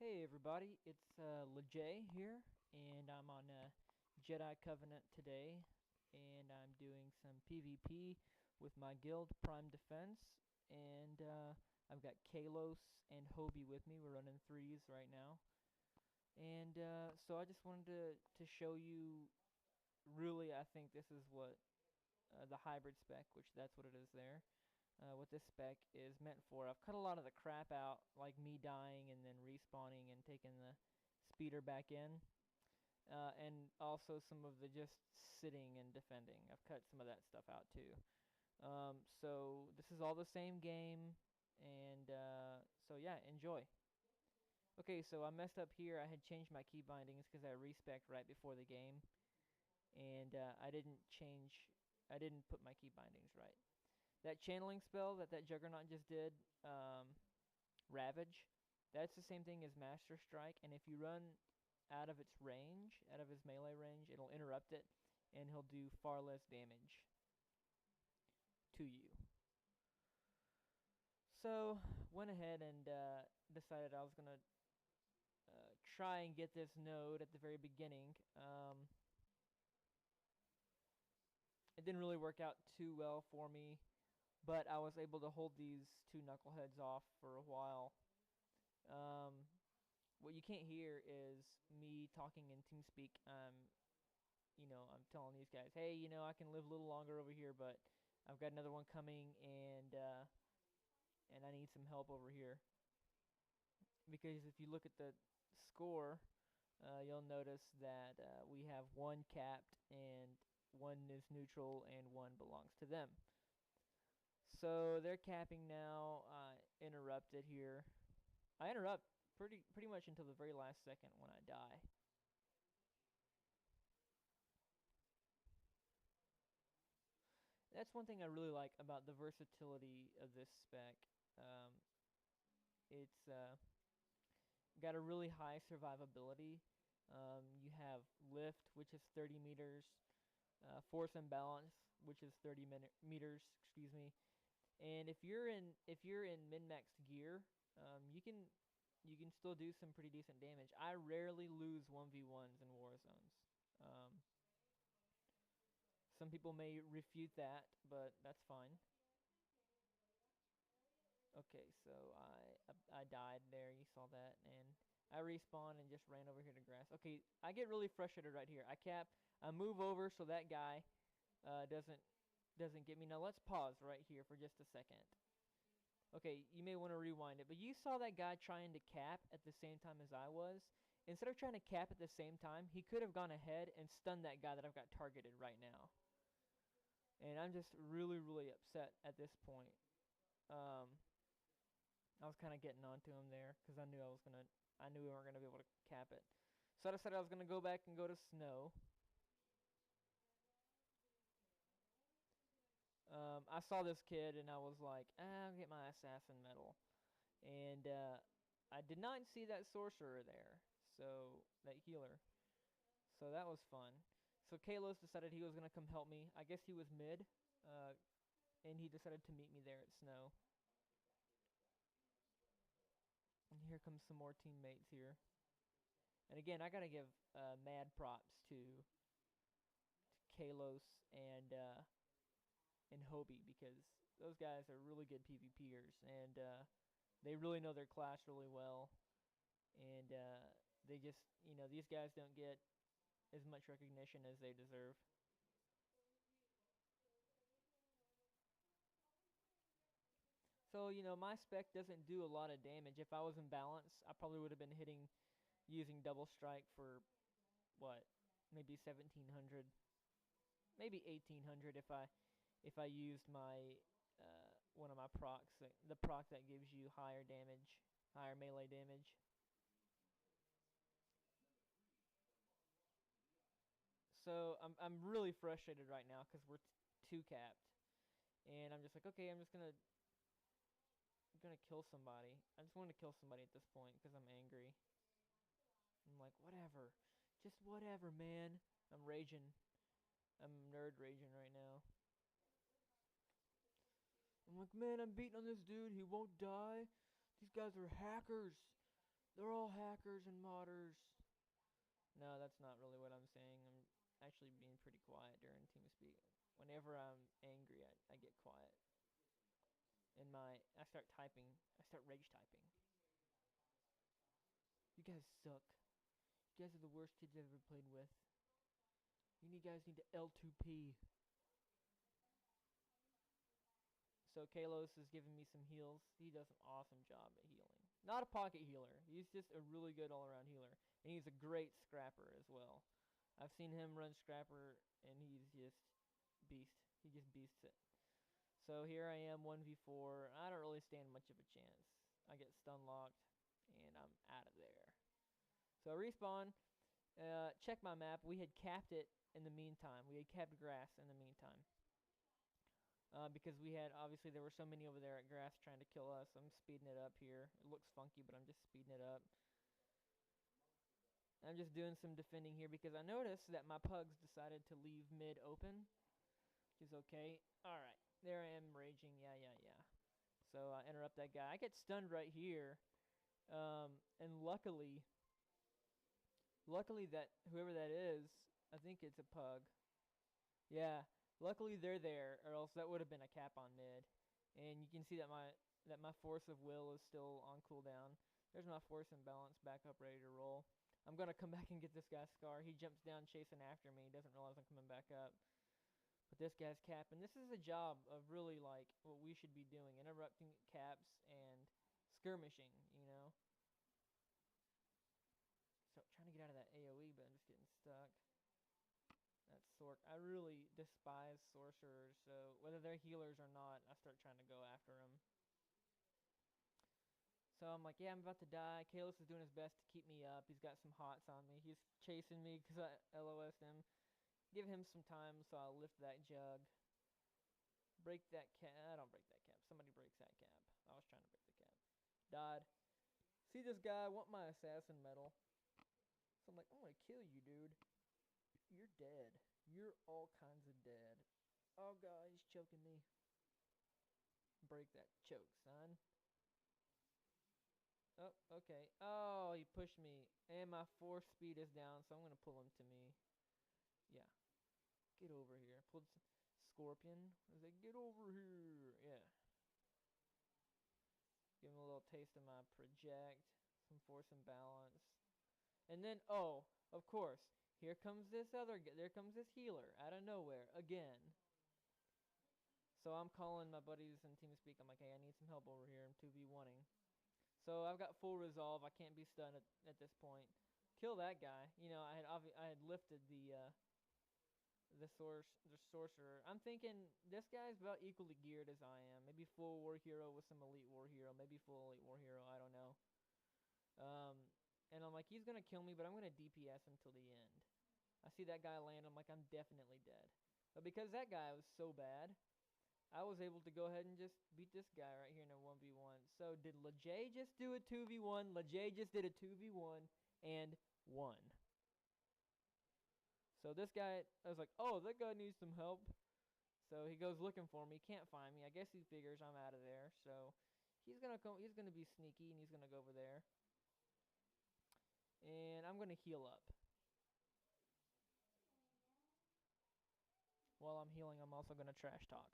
Hey everybody, it's Leijae here, and I'm on Jedi Covenant today, and I'm doing some PvP with my guild, Prime Defense, and I've got Kalos and Hobie with me. We're running threes right now, and so I just wanted to show you. Really, I think this is what the hybrid spec, which that's what it is there. What this spec is meant for. I've cut a lot of the crap out, like me dying and then respawning and taking the speeder back in. And also some of the just sitting and defending. I've cut some of that stuff out too. So this is all the same game, and so yeah, enjoy. Okay, so I messed up here. I had changed my key bindings because I respec'd right before the game, and I didn't put my key bindings right. That channeling spell that Juggernaut just did, Ravage, that's the same thing as Master Strike, and if you run out of its range, out of his melee range, it'll interrupt it, and he'll do far less damage to you. So, went ahead and decided I was going to try and get this node at the very beginning. It didn't really work out too well for me, but I was able to hold these two knuckleheads off for a while. What you can't hear is me talking in TeamSpeak. I'm telling these guys, hey, I can live a little longer over here, but I've got another one coming, and I need some help over here. Because if you look at the score, you'll notice that we have one capped, and one is neutral, and one belongs to them. So they're capping now. Interrupted here. I interrupt pretty much until the very last second when I die. That's one thing I really like about the versatility of this spec. Um, it's got a really high survivability. You have lift, which is 30 meters, force and balance, which is 30 meters. Excuse me. And if you're in min-max gear, you can still do some pretty decent damage. I rarely lose 1v1s in war zones. Some people may refute that, but that's fine. Okay, so I died there. You saw that, and I respawned and just ran over here to grass. Okay, I get really frustrated right here. I move over so that guy doesn't get me. Now let's pause right here for just a second. Okay, you may want to rewind it, but you saw that guy trying to cap at the same time as I was. Instead of trying to cap at the same time, he could have gone ahead and stunned that guy that I've got targeted right now. And I'm just really upset at this point. I was kind of getting onto him there because I knew we weren't gonna be able to cap it. So I decided I was gonna go back and go to snow. I saw this kid and I was like, I'll get my assassin medal, and I did not see that sorcerer there, so that healer. So that was fun. So Kalos decided he was gonna come help me. I guess he was mid, and he decided to meet me there at snow. And here comes some more teammates here. And again, I gotta give mad props to Kalos and Hobie, because those guys are really good PvPers, and they really know their class really well. And they just, these guys don't get as much recognition as they deserve. So, my spec doesn't do a lot of damage. If I was in balance, I probably would have been using double strike for, what, maybe 1700, maybe 1800 if I used my one of my procs, the proc that gives you higher damage, higher melee damage. So I'm really frustrated right now because we're two capped, and I'm just like, okay, I'm gonna kill somebody. I just want to kill somebody at this point because I'm angry. I'm like, whatever, just whatever, man. I'm raging. I'm nerd raging right now. I'm like, man, I'm beating on this dude. He won't die. These guys are hackers. They're all hackers and modders. No, that's not really what I'm saying. I'm actually being pretty quiet during TeamSpeak. Whenever I'm angry, I get quiet. I start typing. I start rage typing. You guys suck. You guys are the worst kids I've ever played with. Guys need to L2P. So Kalos is giving me some heals. He does an awesome job at healing. Not a pocket healer. He's just a really good all-around healer. And he's a great scrapper as well. I've seen him run scrapper, and he's just beast. He just beasts it. So here I am, 1v4. I don't really stand much of a chance. I get stun locked, and I'm out of there. So respawn. Check my map. We had capped it in the meantime. We had capped grass in the meantime. Because we had, obviously, there were so many over there at grass trying to kill us. I'm speeding it up here. It looks funky, but I'm just speeding it up. I'm just doing some defending here because I noticed that my pugs decided to leave mid open, which is okay. Alright, there I am raging. Yeah. So I interrupt that guy. I get stunned right here. And luckily that whoever that is, I think it's a pug. Yeah, luckily they're there, or else that would have been a cap on mid. And you can see that my force of will is still on cooldown. There's my force and balance back up, ready to roll. I'm gonna come back and get this guy's scar. He jumps down chasing after me. He doesn't realize I'm coming back up. But this guy's cap, and this is a job of really like what we should be doing, interrupting caps and skirmishing, you know. So trying to get out of that AoE, but I'm just getting stuck. That's Sork. I really despise sorcerers, so whether they're healers or not, I start trying to go after them. So I'm like, yeah, I'm about to die. Kalos is doing his best to keep me up. He's got some hots on me. He's chasing me because I LOS'd him. Give him some time, so I'll lift that jug. Break that cap. I don't break that cap. Somebody breaks that cap. I was trying to break the cap. Died. See this guy? I want my assassin medal. So I'm like, I'm gonna kill you, dude. You're dead. You're all kinds of dead. Oh god, he's choking me. Break that choke, son. Oh, okay. Oh, he pushed me. And my force speed is down, so I'm gonna pull him to me. Yeah. Get over here. Pulled Scorpion. I was like, get over here. Yeah. Give him a little taste of my project. Some force and balance. And then, oh, of course, here comes this there comes this healer out of nowhere again. So I'm calling my buddies in TeamSpeak. I'm like, hey, I need some help over here. I'm 2v1ing. So I've got full resolve. I can't be stunned at this point. Kill that guy. You know, I had lifted the sorcerer. I'm thinking this guy's about equally geared as I am. Maybe full war hero with some elite war hero. Maybe full elite war hero. I don't know. And I'm like, he's gonna kill me, but I'm gonna DPS him till the end. I see that guy land. I'm like, I'm definitely dead. But because that guy was so bad, I was able to go ahead and just beat this guy right here in a 1v1. So did Leijae just do a 2v1? Leijae just did a 2v1 and won. So this guy, I was like, oh, that guy needs some help. So he goes looking for me. Can't find me. I guess he figures I'm out of there. So he's gonna be sneaky, and he's gonna go over there. And I'm gonna heal up. While I'm healing, I'm also gonna trash talk.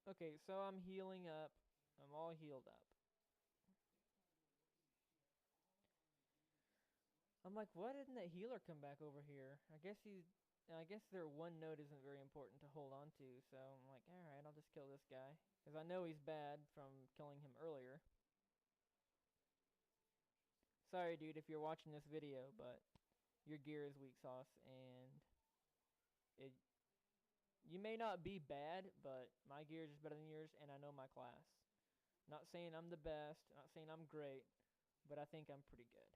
Okay, so I'm healing up. I'm all healed up. I'm like, why didn't that healer come back over here? I guess their one note isn't very important to hold on to. So I'm like, alright, I'll just kill this guy. Because I know he's bad from killing him earlier. Sorry, dude, if you're watching this video, but your gear is weak sauce, and you may not be bad, but my gear is better than yours, and I know my class. Not saying I'm the best, not saying I'm great, but I think I'm pretty good.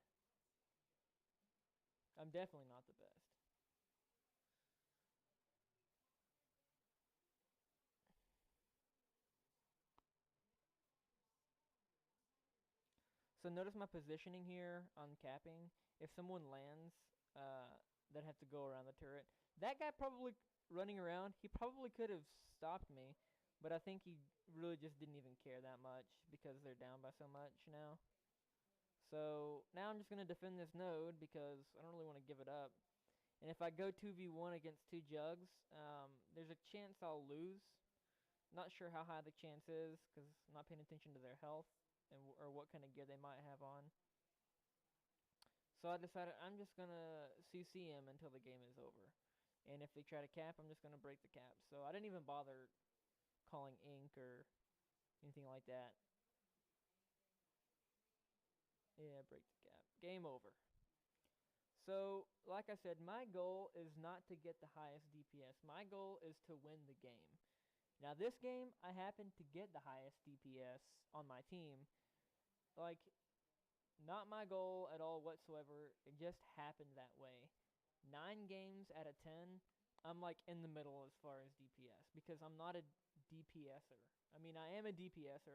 I'm definitely not the best. So notice my positioning here on capping. If someone lands, that have to go around the turret. That guy probably running around, he probably could have stopped me, But I think he really just didn't even care that much because they're down by so much now. So now I'm just going to defend this node because I don't really want to give it up. And if I go 2v1 against 2 jugs, there's a chance I'll lose. Not sure how high the chance is because I'm not paying attention to their health and or what kind of gear they might have on. So I decided I'm just going to CC him until the game is over. And if they try to cap, I'm just going to break the cap. So I didn't even bother calling ink or anything like that. Yeah, break the cap. Game over. So, like I said, my goal is not to get the highest DPS. My goal is to win the game. Now, this game, I happened to get the highest DPS on my team. Like, not my goal at all whatsoever. It just happened that way. 9 games out of 10, I'm like in the middle as far as DPS because I'm not a DPSer. I mean, I am a DPSer.